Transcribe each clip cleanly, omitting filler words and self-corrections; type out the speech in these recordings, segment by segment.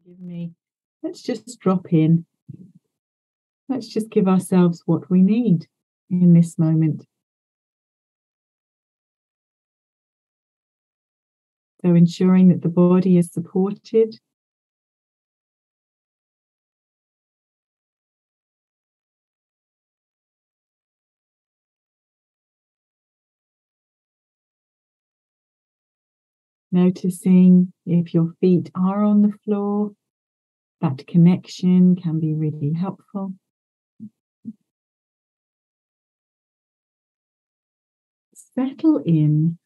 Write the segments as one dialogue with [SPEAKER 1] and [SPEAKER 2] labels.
[SPEAKER 1] Give me. Let's just drop in. Let's just give ourselves what we need in this moment. So ensuring that the body is supported. Noticing if your feet are on the floor. That connection can be really helpful. Settle in.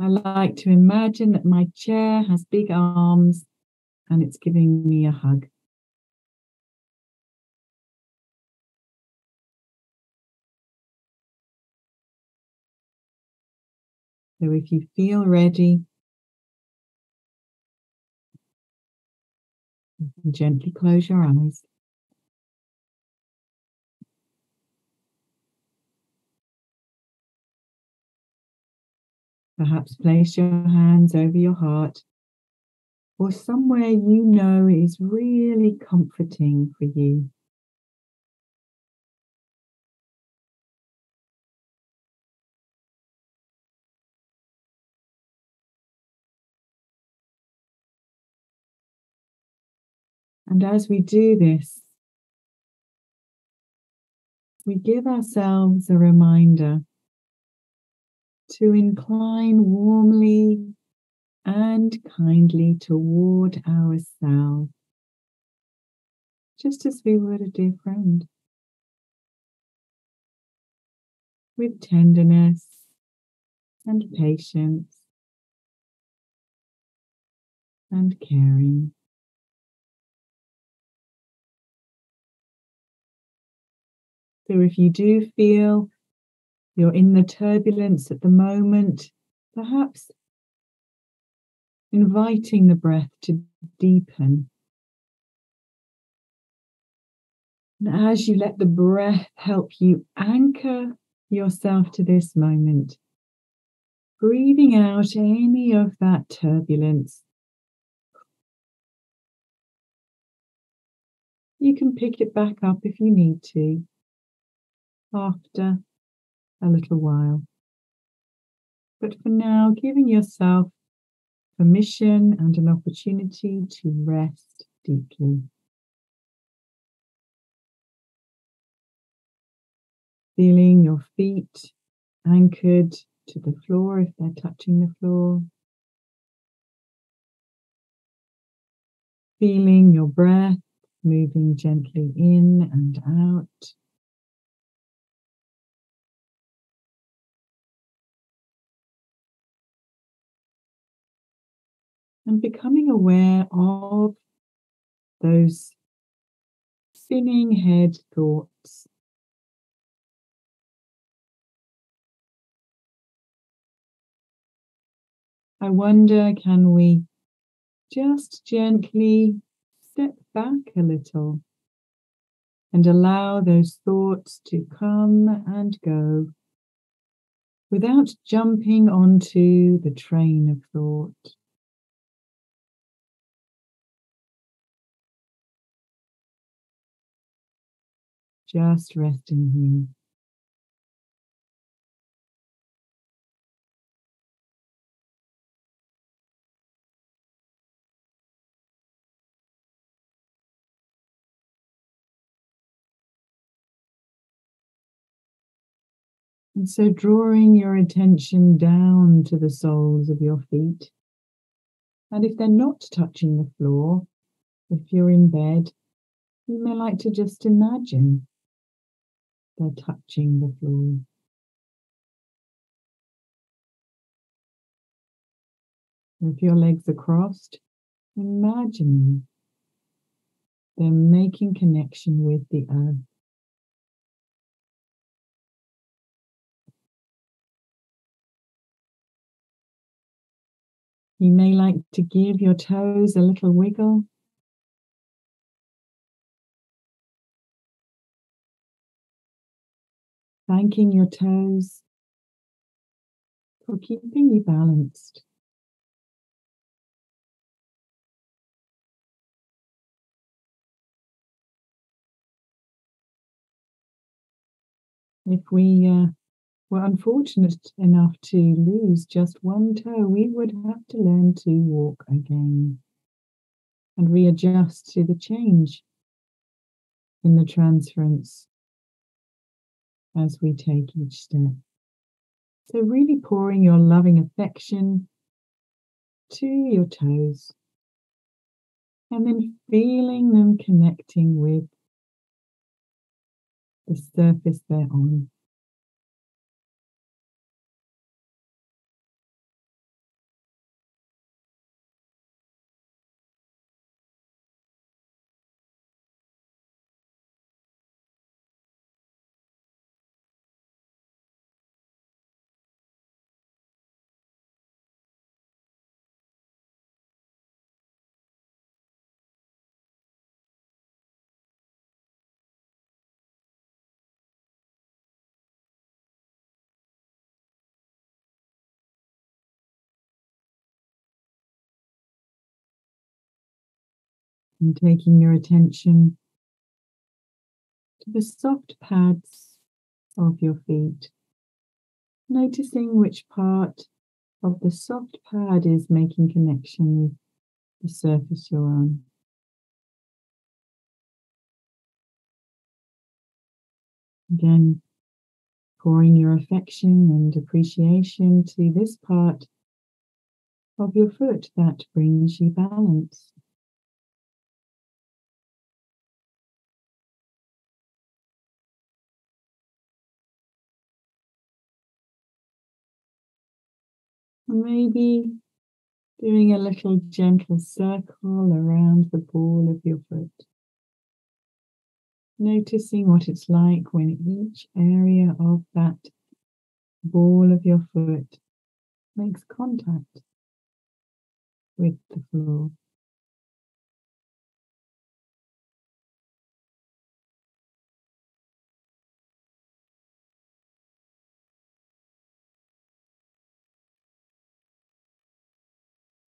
[SPEAKER 1] I like to imagine that my chair has big arms and it's giving me a hug. So if you feel ready, you can gently close your eyes. Perhaps place your hands over your heart or somewhere you know is really comforting for you. And as we do this, we give ourselves a reminder to incline warmly and kindly toward ourselves, just as we would a dear friend, with tenderness and patience and caring. So if you do feel you're in the turbulence at the moment, perhaps inviting the breath to deepen. And as you let the breath help you anchor yourself to this moment, breathing out any of that turbulence, you can pick it back up if you need to after a little while. But for now, giving yourself permission and an opportunity to rest deeply. Feeling your feet anchored to the floor if they're touching the floor. Feeling your breath moving gently in and out. And becoming aware of those spinning head thoughts. I wonder, can we just gently step back a little and allow those thoughts to come and go without jumping onto the train of thought? Just resting here. And so drawing your attention down to the soles of your feet. And if they're not touching the floor, if you're in bed, you may like to just imagine they're touching the floor. If your legs are crossed, imagining them making connection with the earth. You may like to give your toes a little wiggle. Thanking your toes for keeping you balanced. If we were unfortunate enough to lose just one toe, we would have to learn to walk again and readjust to the change in the transference as we take each step. So really pouring your loving affection to your toes and then feeling them connecting with the surface they're on. And taking your attention to the soft pads of your feet, noticing which part of the soft pad is making connection with the surface you're on. Again, pouring your affection and appreciation to this part of your foot that brings you balance. And maybe doing a little gentle circle around the ball of your foot. Noticing what it's like when each area of that ball of your foot makes contact with the floor.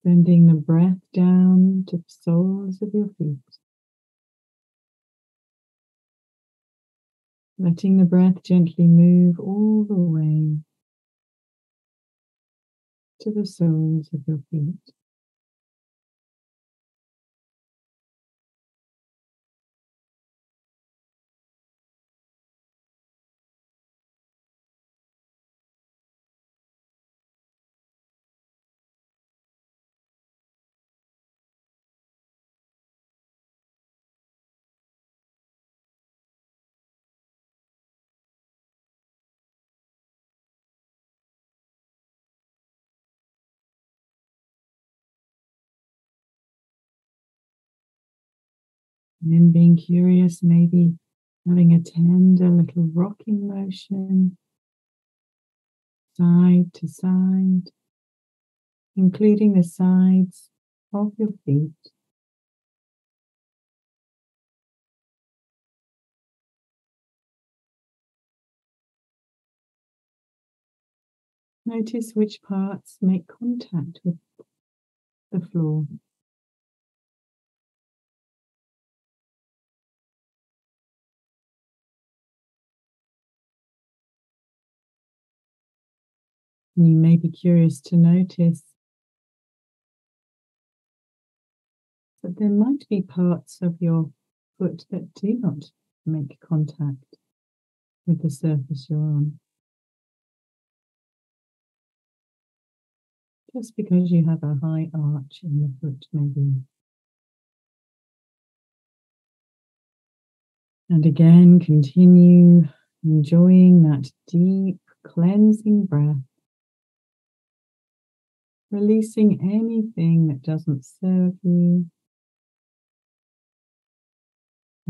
[SPEAKER 1] Sending the breath down to the soles of your feet. Letting the breath gently move all the way to the soles of your feet. And then being curious, maybe having a tender little rocking motion, side to side, including the sides of your feet. Notice which parts make contact with the floor. And you may be curious to notice that there might be parts of your foot that do not make contact with the surface you're on. Just because you have a high arch in the foot, maybe. And again, continue enjoying that deep cleansing breath, releasing anything that doesn't serve you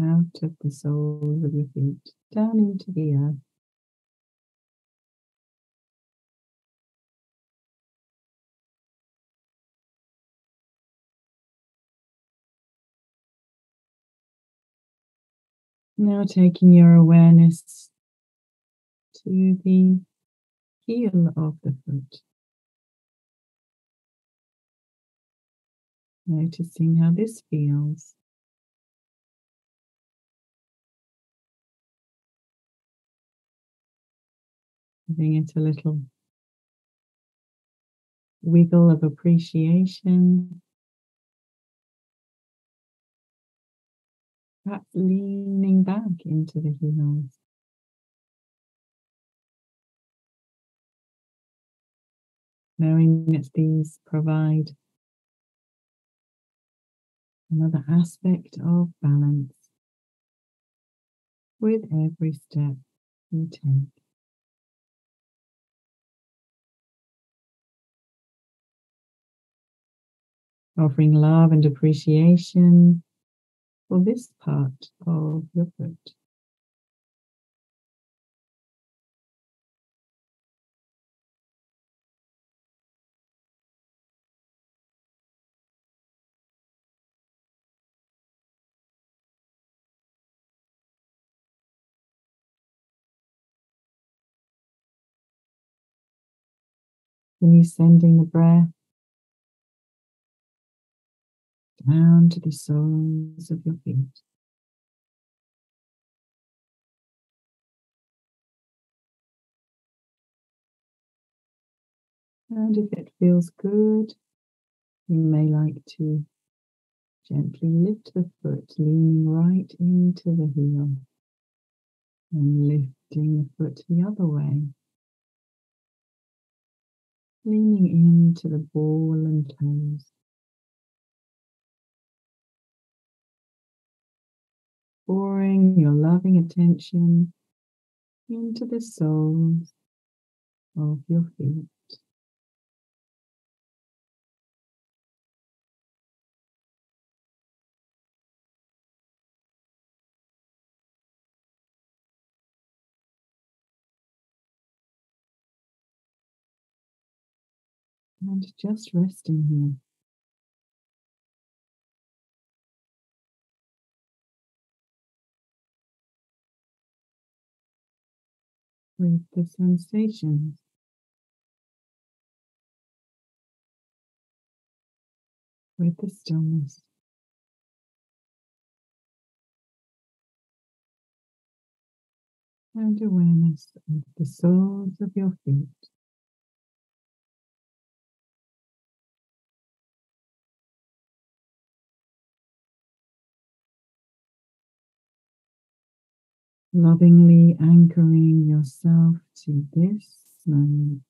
[SPEAKER 1] out of the soles of your feet, down into the earth. Now taking your awareness to the heel of the foot. Noticing how this feels. giving it a little wiggle of appreciation, perhaps leaning back into the heels, knowing that these provide another aspect of balance with every step you take. Offering love and appreciation for this part of your foot. Then you sending the breath down to the soles of your feet. And if it feels good, you may like to gently lift the foot, leaning right into the heel and lifting the foot the other way, leaning into the ball and toes, pouring your loving attention into the soles of your feet. And just resting here with the sensations, with the stillness. And awareness of the soles of your feet. Lovingly anchoring yourself to this moment.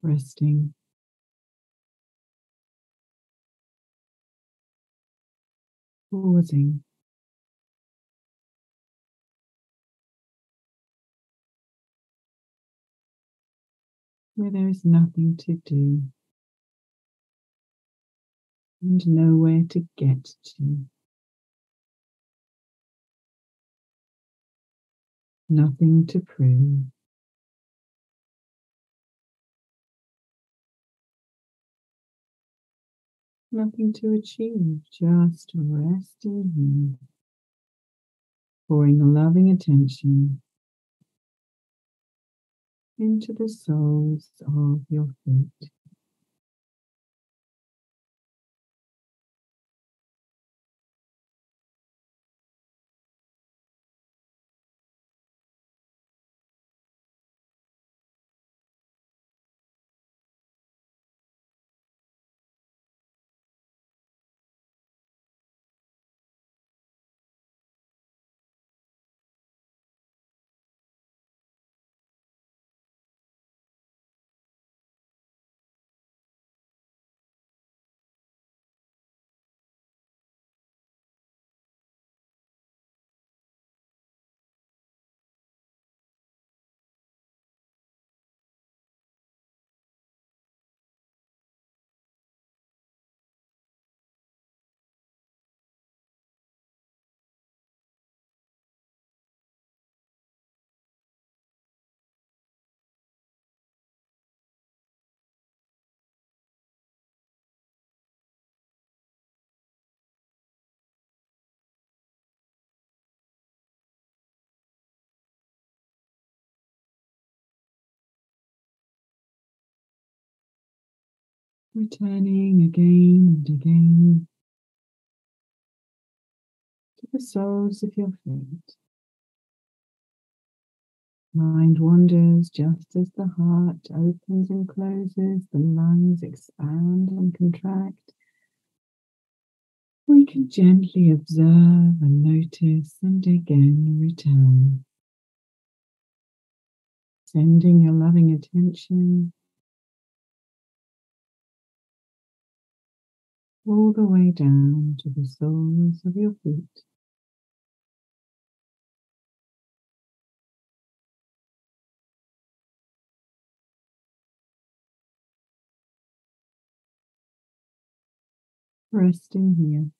[SPEAKER 1] Resting, pausing, where there is nothing to do and nowhere to get to. Nothing to prove. Nothing to achieve, just resting here, pouring loving attention into the soles of your feet. returning again and again to the soles of your feet. Mind wanders just as the heart opens and closes, the lungs expand and contract. We can gently observe and notice and again return. Sending your loving attention all the way down to the soles of your feet. Resting here.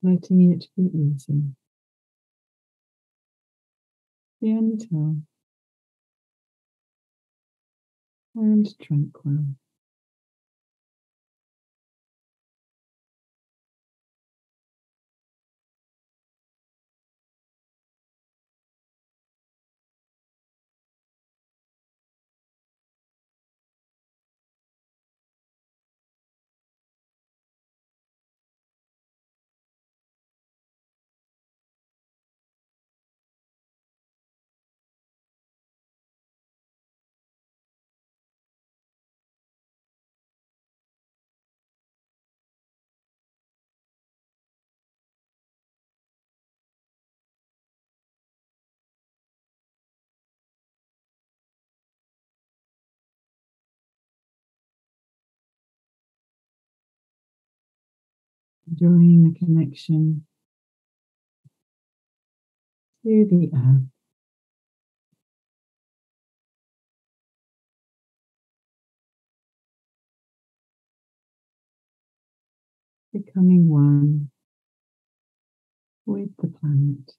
[SPEAKER 1] Letting it be easy, gentle and tranquil. Enjoying the connection to the earth. Becoming one with the planet.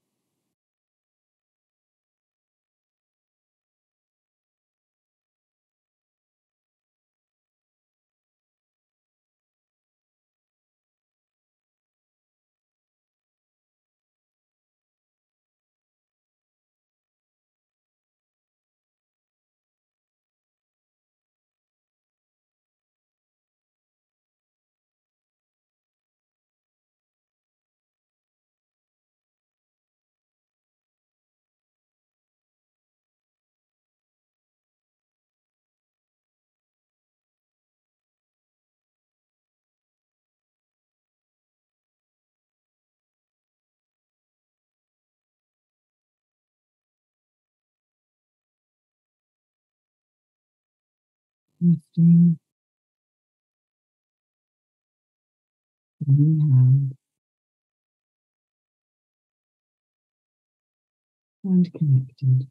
[SPEAKER 1] Resting in the hand and connected.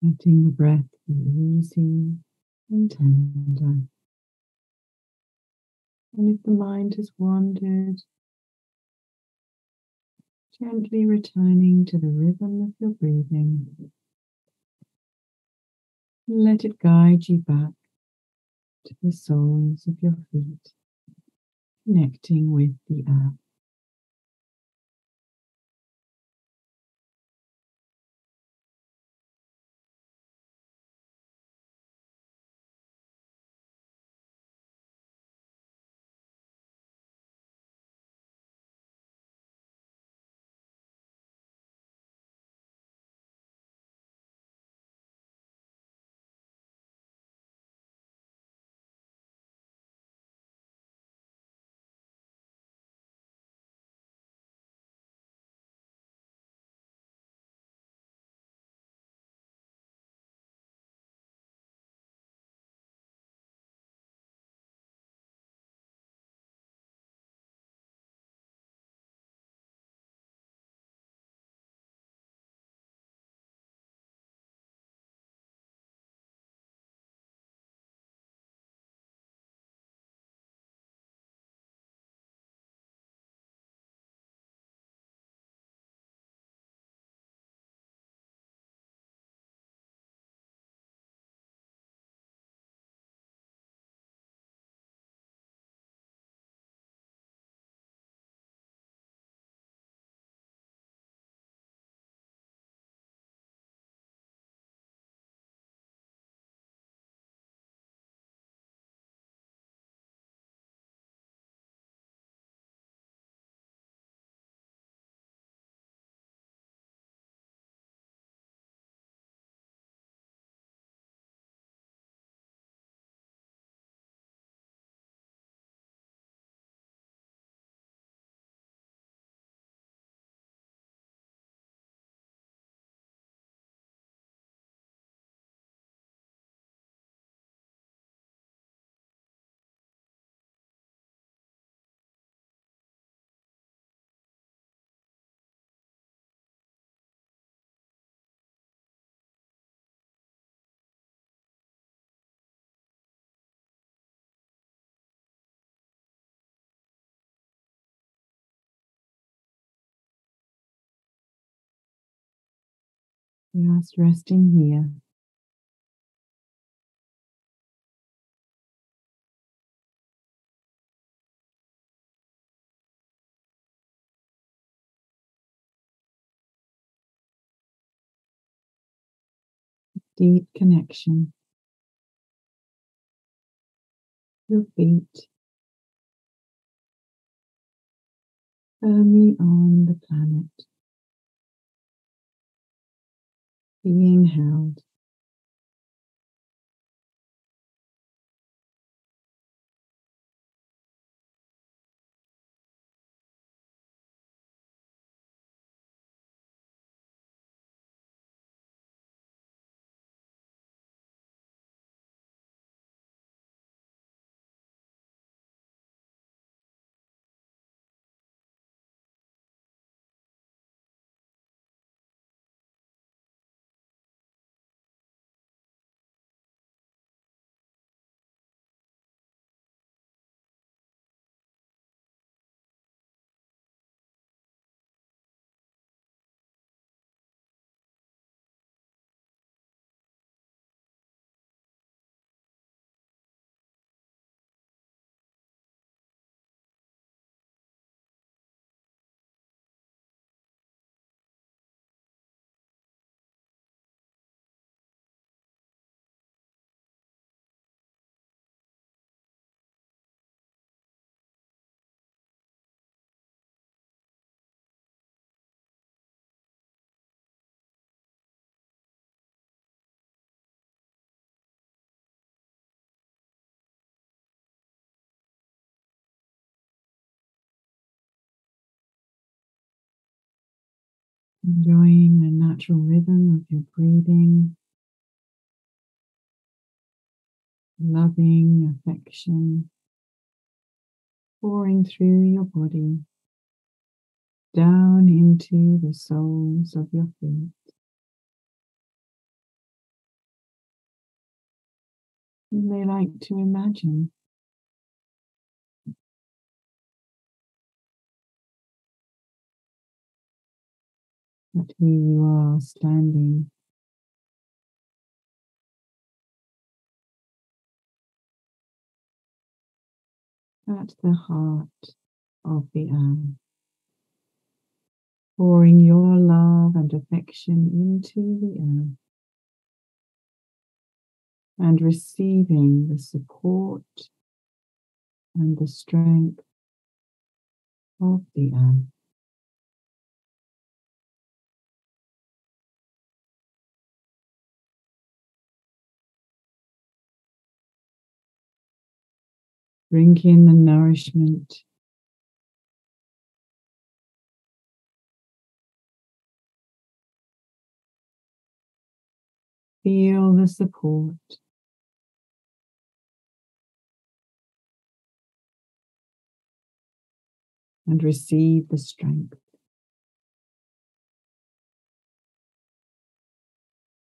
[SPEAKER 1] Letting the breath be easy and tender. And if the mind has wandered, gently returning to the rhythm of your breathing. Let it guide you back to the soles of your feet, connecting with the earth. Just resting here. Deep connection. Your feet firmly on the planet, being held. Enjoying the natural rhythm of your breathing, loving affection pouring through your body, down into the soles of your feet. You may like to imagine that here you are standing at the heart of the earth, pouring your love and affection into the earth and receiving the support and the strength of the earth. Drink in the nourishment. Feel the support. And receive the strength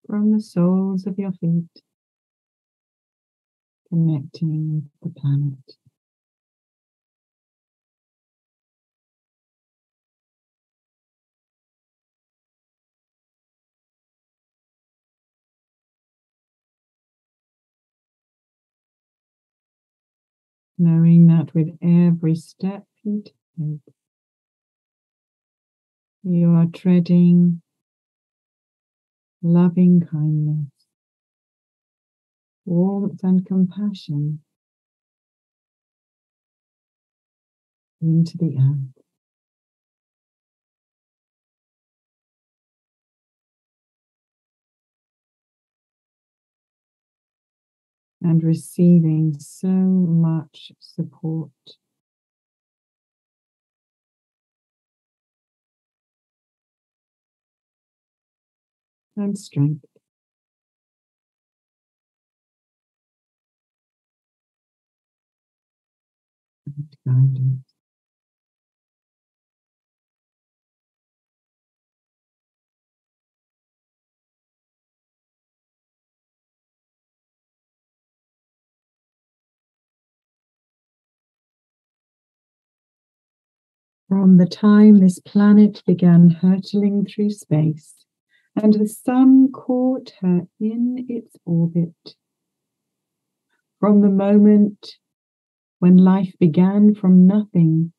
[SPEAKER 1] from the soles of your feet, connecting with the planet. Knowing that with every step you take, you are treading loving kindness, warmth and compassion into the earth. And receiving so much support. And strength. And guidance. From the time this planet began hurtling through space, and the sun caught her in its orbit, from the moment when life began from nothing,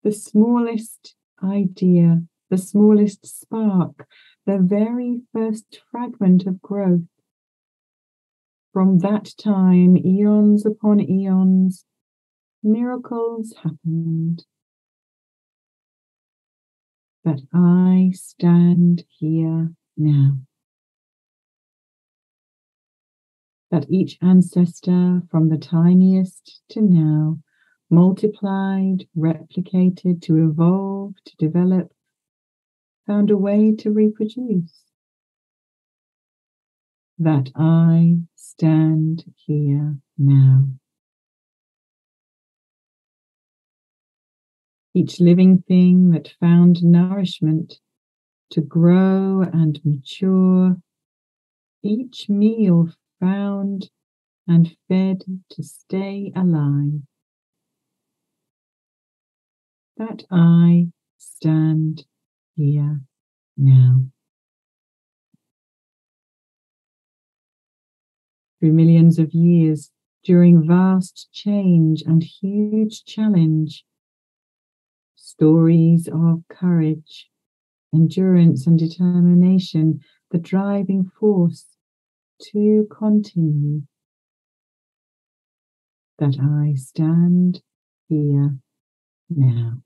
[SPEAKER 1] the smallest idea, the smallest spark, the very first fragment of growth, from that time, eons upon eons, miracles happened. But I stand here now. That each ancestor from the tiniest to now, multiplied, replicated, to evolve, to develop, found a way to reproduce. That I stand here now. Each living thing that found nourishment to grow and mature, each meal found and fed to stay alive. That I stand here now. Through millions of years, during vast change and huge challenge, stories of courage, endurance and determination, the driving force to continue. That I stand here now.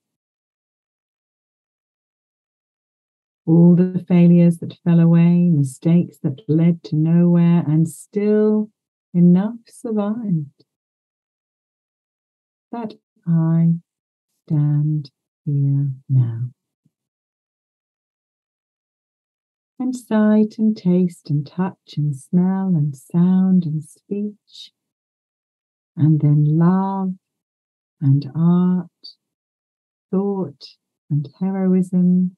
[SPEAKER 1] All the failures that fell away, mistakes that led to nowhere, and still enough survived. That I stand here now. And sight and taste and touch and smell and sound and speech, and then love and art, thought and heroism,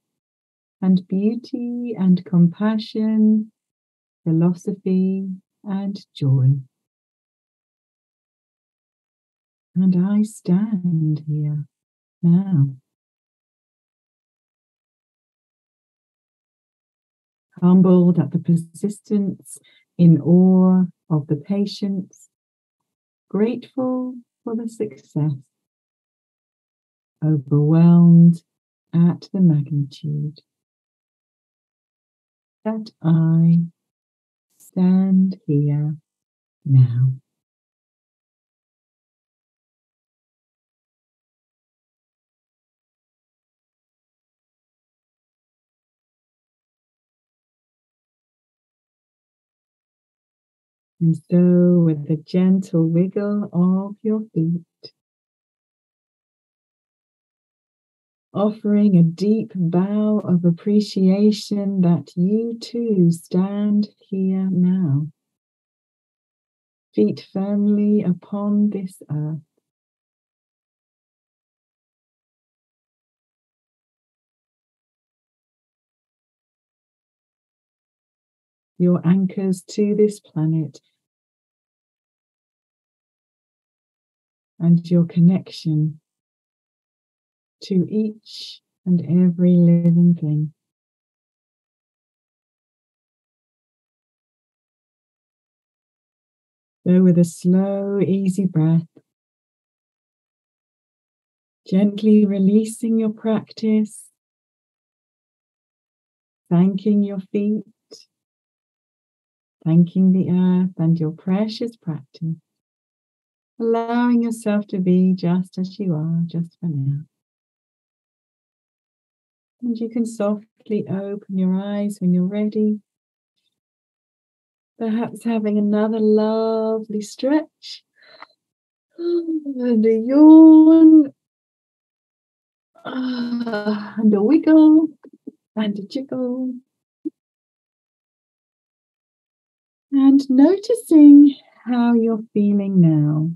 [SPEAKER 1] and beauty and compassion, philosophy and joy. And I stand here now. Humbled at the persistence, in awe of the patience, grateful for the success, overwhelmed at the magnitude, that I stand here now. And so, with a gentle wiggle of your feet, offering a deep bow of appreciation that you too stand here now, feet firmly upon this earth. Your anchors to this planet and your connection to each and every living thing. So with a slow, easy breath, gently releasing your practice, thanking your feet, thanking the earth and your precious practice, allowing yourself to be just as you are, just for now. And you can softly open your eyes when you're ready, perhaps having another lovely stretch and a yawn and a wiggle and a jiggle, and noticing how you're feeling now.